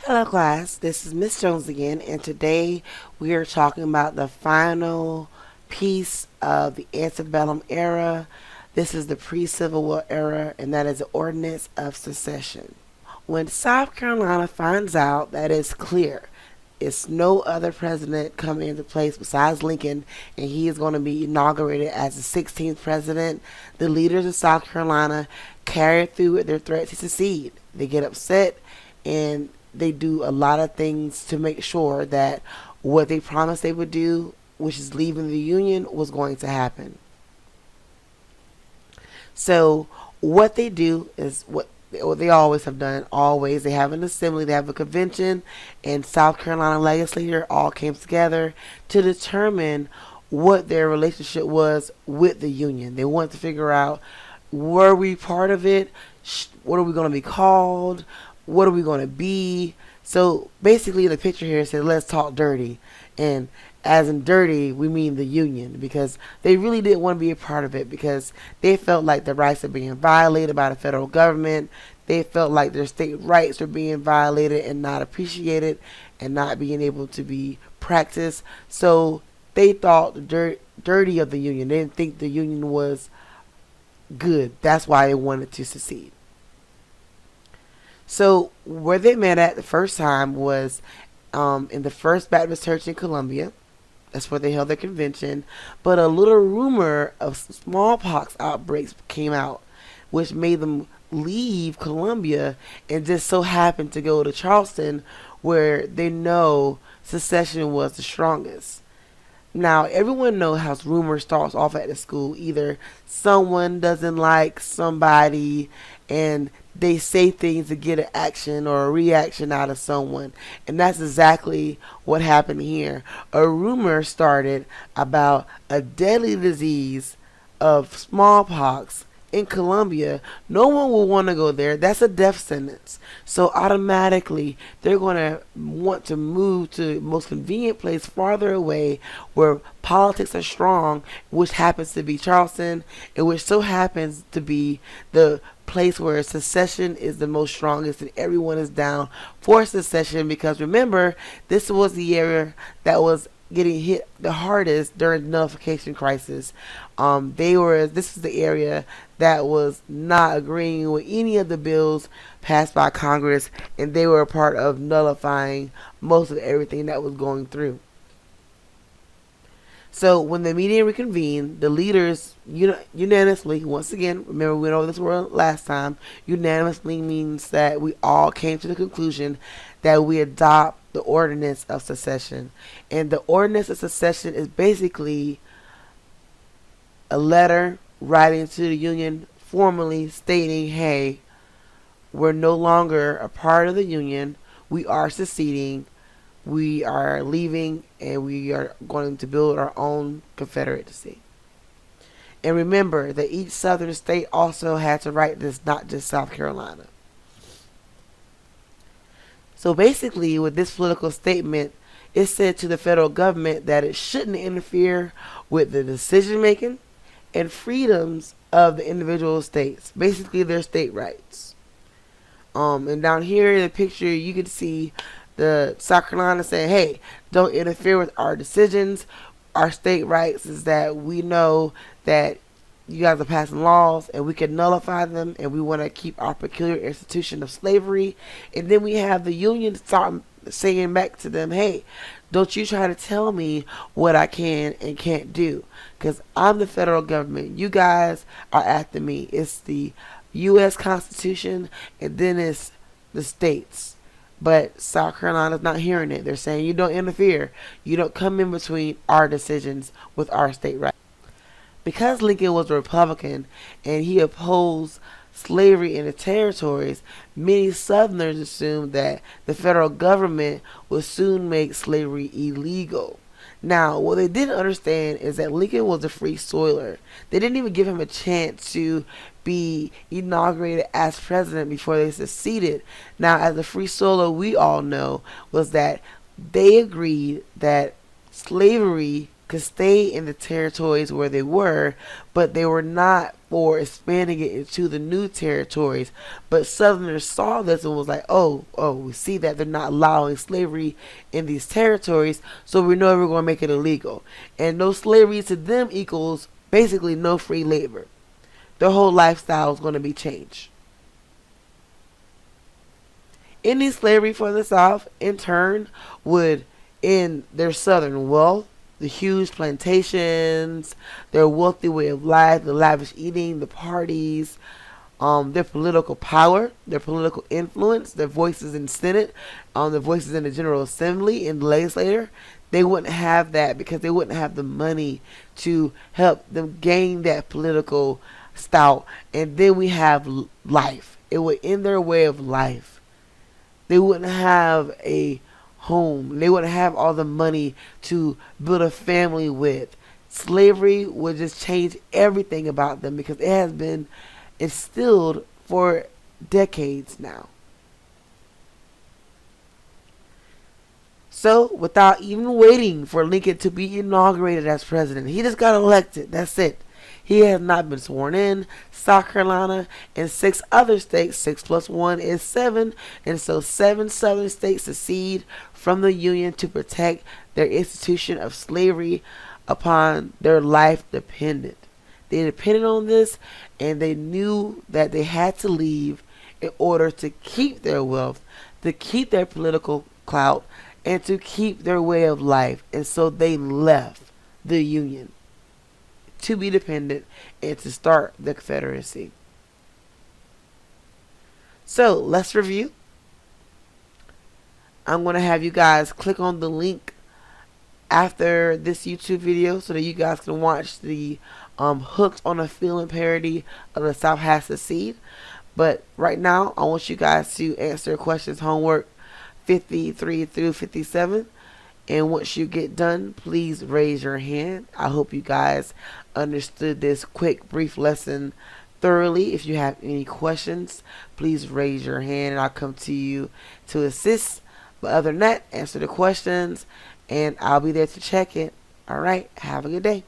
Hello class, this is Miss Jones again, and today we are talking about the final piece of the antebellum era. This is the pre-Civil War era, and that is the Ordinance of Secession. When South Carolina finds out that it's clear it's no other president coming into place besides Lincoln, and he is going to be inaugurated as the 16th president, the leaders of South Carolina carry through with their threat to secede. They get upset and they do a lot of things to make sure that what they promised they would do, which is leaving the Union, was going to happen. So what they do is what they always have done. Always, they have an assembly, they have a convention, and South Carolina legislature all came together to determine what their relationship was with the Union. They wanted to figure out, were we part of it? What are we going to be called? What are we going to be? So basically, the picture here says, let's talk dirty. And as in dirty, we mean the Union, because they really didn't want to be a part of it, because they felt like their rights were being violated by the federal government. They felt like their state rights were being violated and not appreciated and not being able to be practiced. So they thought the dirty of the Union. They didn't think the Union was good. That's why they wanted to secede. So where they met at the first time was in the First Baptist Church in Columbia. That's where they held their convention. But a little rumor of smallpox outbreaks came out, which made them leave Columbia and just so happened to go to Charleston, where they know secession was the strongest. Now, everyone knows how rumor starts off at the school. Either someone doesn't like somebody and they say things to get an action or a reaction out of someone. And that's exactly what happened here. A rumor started about a deadly disease of smallpox in Colombia. No one will want to go there. That's a death sentence. So automatically they're going to want to move to the most convenient place farther away where politics are strong, which happens to be Charleston, and which so happens to be the place where secession is the most strongest and everyone is down for secession, because remember, this was the area that was getting hit the hardest during the nullification crisis. This is the area that was not agreeing with any of the bills passed by Congress, and they were a part of nullifying most of everything that was going through. So when the meeting reconvened, the leaders unanimously, once again, remember we went over this word last time, unanimously means that we all came to the conclusion that we adopt the Ordinance of Secession. And the Ordinance of Secession is basically a letter writing to the Union formally stating, hey, we're no longer a part of the Union, we are seceding, we are leaving, and we are going to build our own confederacy. And remember that each southern state also had to write this, not just South Carolina. So basically, with this political statement, it said to the federal government that it shouldn't interfere with the decision making and freedoms of the individual states, basically their state rights. And down here in the picture, you can see the South Carolina saying, hey, don't interfere with our decisions. Our state rights is that we know that you guys are passing laws and we can nullify them, and we want to keep our peculiar institution of slavery. And then we have the Union start saying back to them, hey, don't you try to tell me what I can and can't do, because I'm the federal government. You guys are after me. It's the U.S. Constitution, and then it's the states. But South Carolina's not hearing it. They're saying, you don't interfere. You don't come in between our decisions with our state rights. Because Lincoln was a Republican and he opposed slavery in the territories, many Southerners assumed that the federal government would soon make slavery illegal. Now, what they didn't understand is that Lincoln was a free soiler. They didn't even give him a chance to be inaugurated as president before they seceded. Now, as a free soiler, we all know was that they agreed that slavery could stay in the territories where they were, but they were not for expanding it into the new territories. But Southerners saw this and was like, oh, we see that they're not allowing slavery in these territories, so we know we're going to make it illegal. And no slavery to them equals basically no free labor. Their whole lifestyle is going to be changed. Ending slavery for the South, in turn, would end their Southern wealth, the huge plantations, their wealthy way of life, the lavish eating, the parties, their political power, their political influence, their voices in Senate, their voices in the General Assembly, in the legislature. They wouldn't have that because they wouldn't have the money to help them gain that political stout. And then we have life. It would end their way of life. They wouldn't have a home. They wouldn't have all the money to build a family with. Slavery would just change everything about them because it has been instilled for decades now. So, without even waiting for Lincoln to be inaugurated as president, he just got elected. That's it. He has not been sworn in. South Carolina and 6 other states, 6 plus 1 is 7, and so 7 southern states secede from the Union to protect their institution of slavery upon their life dependent. They depended on this, and they knew that they had to leave in order to keep their wealth, to keep their political clout, and to keep their way of life. And so they left the Union to be dependent and to start the Confederacy. So let's review. I'm going to have you guys click on the link after this YouTube video so that you guys can watch the Hooked on a Feeling parody of The South Has Seceded. But right now, I want you guys to answer questions homework 53 through 57. And once you get done, please raise your hand. I hope you guys understood this quick, brief lesson thoroughly. If you have any questions, please raise your hand and I'll come to you to assist. But other than that, answer the questions and I'll be there to check it. All right. Have a good day.